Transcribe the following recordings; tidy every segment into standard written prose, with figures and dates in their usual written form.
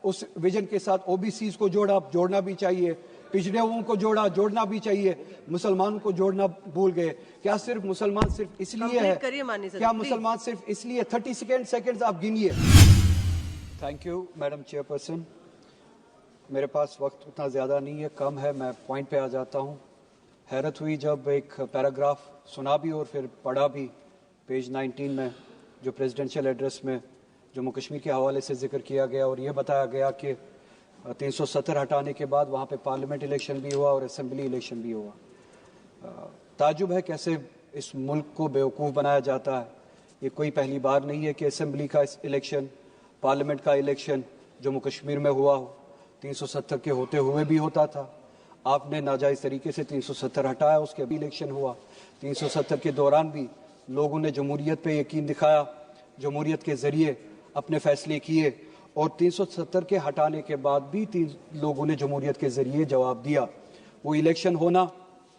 उस विजन के साथ ओबीसीज को जोड़ना भी चाहिए, पिछड़े हुओं को जोड़ना भी चाहिए, मुसलमानों को जोड़ना भूल गए। क्या सिर्फ मुसलमान सिर्फ इसलिए है, क्या मुसलमान सिर्फ इसलिए 30 सेकेंड्स आप गिनिए। थैंक यू मैडम चेयरपर्सन, मेरे पास वक्त उतना ज़्यादा नहीं है, कम है, मैं पॉइंट पे आ जाता हूँ। हैरत हुई जब एक पैराग्राफ सुना भी और फिर पढ़ा भी पेज 19 में, जो प्रेसिडेंशियल एड्रेस में जम्मू कश्मीर के हवाले से जिक्र किया गया और ये बताया गया कि 370 हटाने के बाद वहाँ पे पार्लियामेंट इलेक्शन भी हुआ और असेंबली इलेक्शन भी हुआ। ताजुब है कैसे इस मुल्क को बेवकूफ़ बनाया जाता है। ये कोई पहली बार नहीं है कि असेंबली का इलेक्शन, पार्लियामेंट का इलेक्शन जम्मू कश्मीर में हुआ हो। 370 के होते हुए भी होता था, आपने नाजायज़ तरीके से 370 हटाया, उसके भी इलेक्शन हुआ। 370 के दौरान भी लोगों ने जमहूरियत पे यकीन दिखाया, जमहूरियत के ज़रिए अपने फैसले किए और 370 के हटाने के बाद भी लोगों ने जमहूरियत के ज़रिए जवाब दिया। वो इलेक्शन होना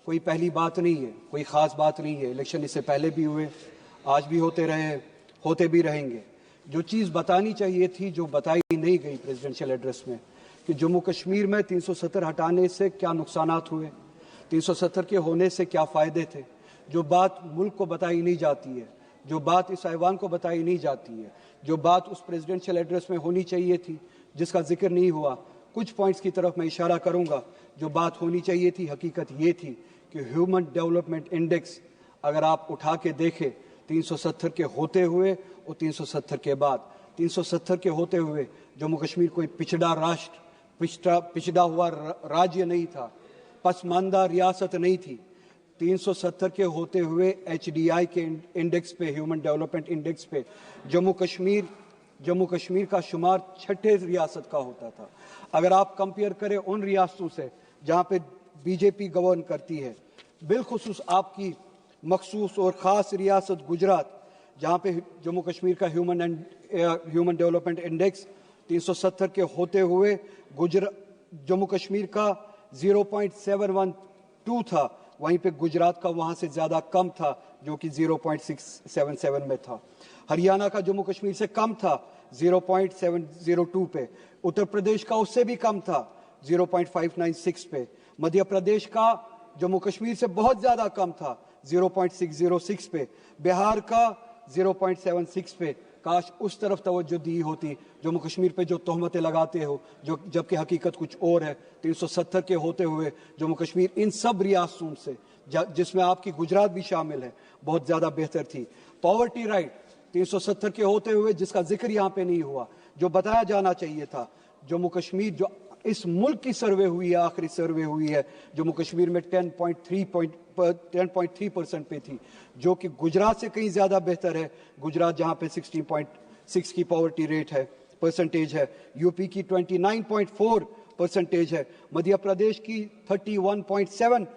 कोई पहली बात नहीं है, कोई ख़ास बात नहीं है। इलेक्शन इससे पहले भी हुए, आज भी होते रहे, होते भी रहेंगे। जो चीज़ बतानी चाहिए थी, जो बताई नहीं गई प्रेसिडेंशियल एड्रेस में, कि जम्मू कश्मीर में 370 हटाने से क्या नुकसानात हुए, 370 के होने से क्या फ़ायदे थे, जो बात मुल्क को बताई नहीं जाती है, जो बात इस ऐवान को बताई नहीं जाती है, जो बात उस प्रेसिडेंशियल एड्रेस में होनी चाहिए थी, जिसका जिक्र नहीं हुआ। कुछ पॉइंट्स की तरफ मैं इशारा करूंगा। जो बात होनी चाहिए थी, हकीकत ये थी कि ह्यूमन डेवलपमेंट इंडेक्स अगर आप उठा के देखें 370 के होते हुए और 370 के बाद, 370 के होते हुए जम्मू कश्मीर कोई पिछड़ा राष्ट्र, पिछड़ा हुआ राज्य नहीं था, पसमानदा रियासत नहीं थी। 370 के होते हुए HDI के इंडेक्स पे, ह्यूमन डेवलपमेंट इंडेक्स पे जम्मू कश्मीर का शुमार 6ठे रियासत का होता था। अगर आप कंपेयर करें उन रियासतों से जहाँ पे बीजेपी गवर्न करती है, बिलखुसूस आपकी मखसूस और ख़ास रियासत गुजरात, जहाँ पे जम्मू कश्मीर का ह्यूमन डेवलपमेंट इंडेक्स 370 के होते हुए जम्मू कश्मीर का 0.712 था, वहीं पे गुजरात का वहाँ से ज़्यादा कम था, जो कि 0.677 में था। हरियाणा का जम्मू कश्मीर से कम था, 0.702 पे। उत्तर प्रदेश का उससे भी कम था, 0.596 पे। मध्य प्रदेश का जम्मू कश्मीर से बहुत ज़्यादा कम था, 0.606 पे। बिहार का 0.76 पे। काश उस तरफ तवज्जो दी होती। जम्मू कश्मीर पे जो तोहमतें लगाते हो, जो जबकि हकीकत कुछ और है। 370 के होते हुए जम्मू कश्मीर इन सब रियासतों से, जिसमें आपकी गुजरात भी शामिल है, बहुत ज़्यादा बेहतर थी। पॉवर्टी राइट 370 के होते हुए, जिसका जिक्र यहाँ पे नहीं हुआ, जो बताया जाना चाहिए था, जम्मू कश्मीर जो इस मुल्क की सर्वे हुई है, आखिरी सर्वे हुई है, जम्मू कश्मीर में 10.3% पे थी, जो कि गुजरात से कहीं ज़्यादा बेहतर है। गुजरात जहाँ पे 16.6 की पॉवर्टी रेट है, परसेंटेज है। यूपी की 29.4% है। मध्य प्रदेश की 31.7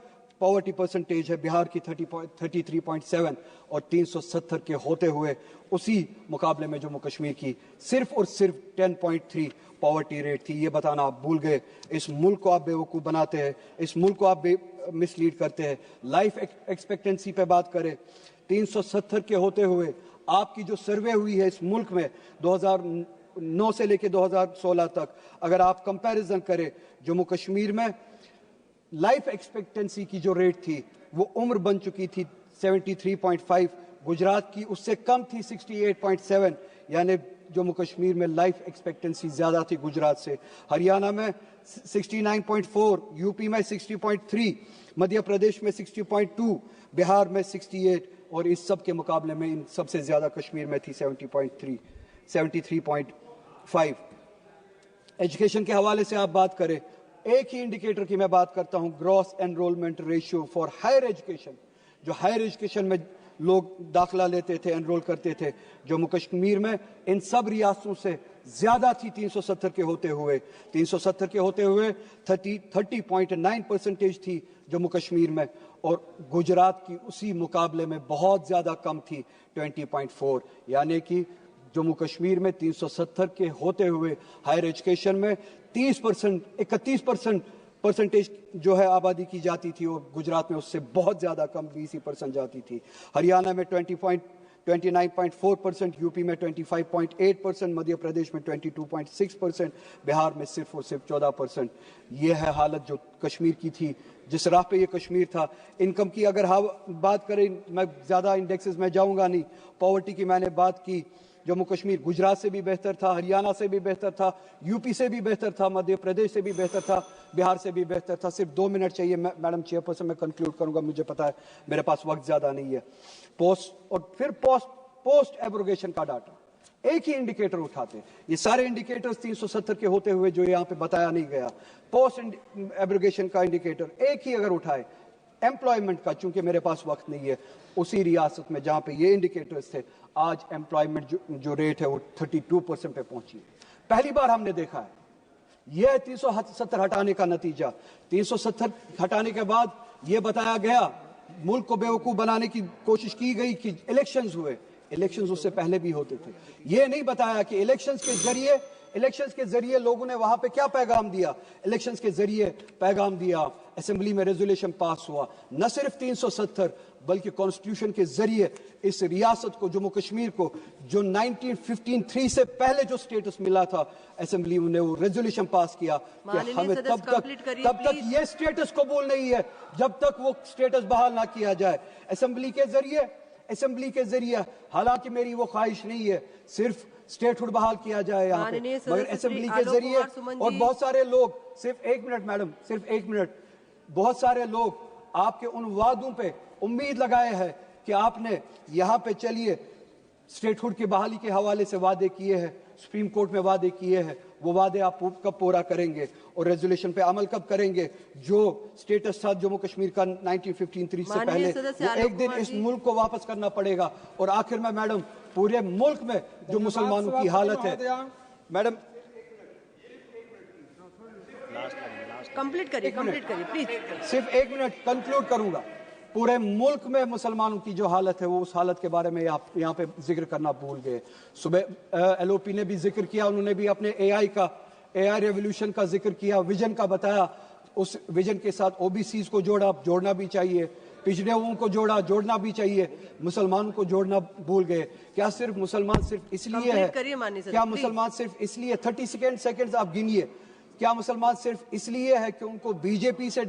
पॉवर्टी परसेंटेज है। बिहार की 33.7 और 370 के होते हुए उसी मुकाबले में जम्मू कश्मीर की सिर्फ और सिर्फ 10.3 पॉवर्टी रेट थी। ये बताना आप भूल गए। इस मुल्क को आप बेवकूफ़ बनाते हैं, इस मुल्क को आप मिसलीड करते हैं। लाइफ एक्सपेक्टेंसी पे बात करें, 370 के होते हुए आपकी जो सर्वे हुई है इस मुल्क में 2009 से लेकर 2016 तक, अगर आप कंपैरिजन करें, जम्मू कश्मीर में लाइफ एक्सपेक्टेंसी की जो रेट थी वो उम्र बन चुकी थी 73.5, गुजरात की उससे कम थी 68.7, यानी जम्मू कश्मीर में लाइफ एक्सपेक्टेंसी ज़्यादा थी गुजरात से। हरियाणा में 69.4, यूपी में 60.3, मध्य प्रदेश में 60.2, बिहार में 68 और इस सब के मुकाबले में इन सबसे ज़्यादा कश्मीर में थी 73.5। एजुकेशन के हवाले से आप बात करें, एक ही इंडिकेटर की मैं बात करता हूं, gross enrolment ratio for higher education. जो हायर एजुकेशन में लोग दाखिला लेते थे, एनरोल करते थे, जम्मू कश्मीर में इन सब रियासतों से ज्यादा थी 370 के होते हुए। 370 के होते हुए 30.9% थी जम्मू कश्मीर में, और गुजरात की उसी मुकाबले में बहुत ज्यादा कम थी 20.4। यानी कि जम्मू कश्मीर में 370 के होते हुए हायर एजुकेशन में 31% परसेंटेज जो है आबादी की जाती थी, और गुजरात में उससे बहुत ज़्यादा कम 20% जाती थी। हरियाणा में 29.4%, यूपी में 25.8%, मध्य प्रदेश में 22.6%, बिहार में सिर्फ और सिर्फ 14%। ये है हालत जो कश्मीर की थी, जिस राह पे ये कश्मीर था। इनकम की अगर बात करें, मैं ज़्यादा इंडेक्सेस में जाऊंगा नहीं। पॉवर्टी की मैंने बात की, जम्मू कश्मीर गुजरात से भी बेहतर था, हरियाणा से भी बेहतर था, यूपी से भी बेहतर था, मध्य प्रदेश से भी बेहतर था, बिहार से भी बेहतर था। सिर्फ 2 मिनट चाहिए मैडम चेयरपर्सन, मैं कंक्लूड करूंगा, मुझे पता है मेरे पास वक्त ज्यादा नहीं है। पोस्ट एब्रोगेशन का डाटा, एक ही इंडिकेटर उठाते, ये सारे इंडिकेटर्स 370 के होते हुए जो यहाँ पे बताया नहीं गया, पोस्ट एब्रोगेशन का इंडिकेटर एक ही अगर उठाए, एम्प्लॉयमेंट का, चूंकि मेरे पास वक्त नहीं है, उसी रियासत में जहां पे ये इंडिकेटर्स थे, आज एम्प्लॉयमेंट जो रेट है वो 32% पे पहुंची है। पहली बार हमने देखा है। यह है 370 हटाने का नतीजा। 370 हटाने के बाद ये बताया गया, मुल्क को बेवकूफ बनाने की कोशिश की गई कि इलेक्शंस हुए। इलेक्शंस उससे पहले भी होते थे। ये नहीं बताया कि इलेक्शंस के जरिए लोगों ने वहां पे क्या पैगाम दिया। इलेक्शंस के जरिए पैगाम दिया, असेंबली में रेजोल्यूशन पास हुआ, न सिर्फ 370 बल्कि कॉन्स्टिट्यूशन के जरिए इस रियासत को, जम्मू कश्मीर को, जो 1953 से पहले जो स्टेटस मिला था, असेंबली ने वो रेजोल्यूशन पास किया कि हमें तब तक ये स्टेटस कबूल नहीं है जब तक वो स्टेटस बहाल ना किया जाए। असेंबली के जरिए हालांकि मेरी वो ख्वाहिश नहीं है सिर्फ स्टेटहुड बहाल किया जाए यहाँ पे, मगर असेंबली के जरिए, और बहुत सारे लोग, सिर्फ 1 मिनट मैडम, सिर्फ 1 मिनट, बहुत सारे लोग आपके उन वादों पे उम्मीद लगाए हैं कि आपने यहाँ पे चलिए स्टेटहुड की बहाली के हवाले से वादे किए हैं, सुप्रीम कोर्ट में वादे किए हैं, वो वादे आप कब पूरा करेंगे और रेजोल्यूशन पे अमल कब करेंगे। जो स्टेटस था जम्मू कश्मीर का 1953 से पहले, वो एक दिन इस मुल्क को वापस करना पड़ेगा। और आखिर में मैडम, पूरे मुल्क में जो मुसलमानों की हालत है, मैडम कंप्लीट करिए प्लीज, सिर्फ 1 मिनट कंक्लूड करूंगा। पूरे मुल्क में मुसलमानों की जो हालत है, वो उस हालत के बारे में आप यहाँ पे जिक्र करना भूल गए। सुबह एलओपी ने भी जिक्र किया, उन्होंने भी अपने एआई रेवोल्यूशन का जिक्र किया, विजन का बताया। उस विजन के साथ ओबीसीज को जोड़ना भी चाहिए, पिछड़े हुओं को जोड़ना भी चाहिए, मुसलमानों को जोड़ना भूल गए। क्या सिर्फ मुसलमान सिर्फ इसलिए है, क्या मुसलमान सिर्फ इसलिए, 30 सेकेंड्स आप गिनिए, क्या मुसलमान सिर्फ इसलिए है कि उनको बीजेपी से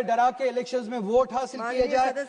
डरा के इलेक्शंस में वोट हासिल किए जाए?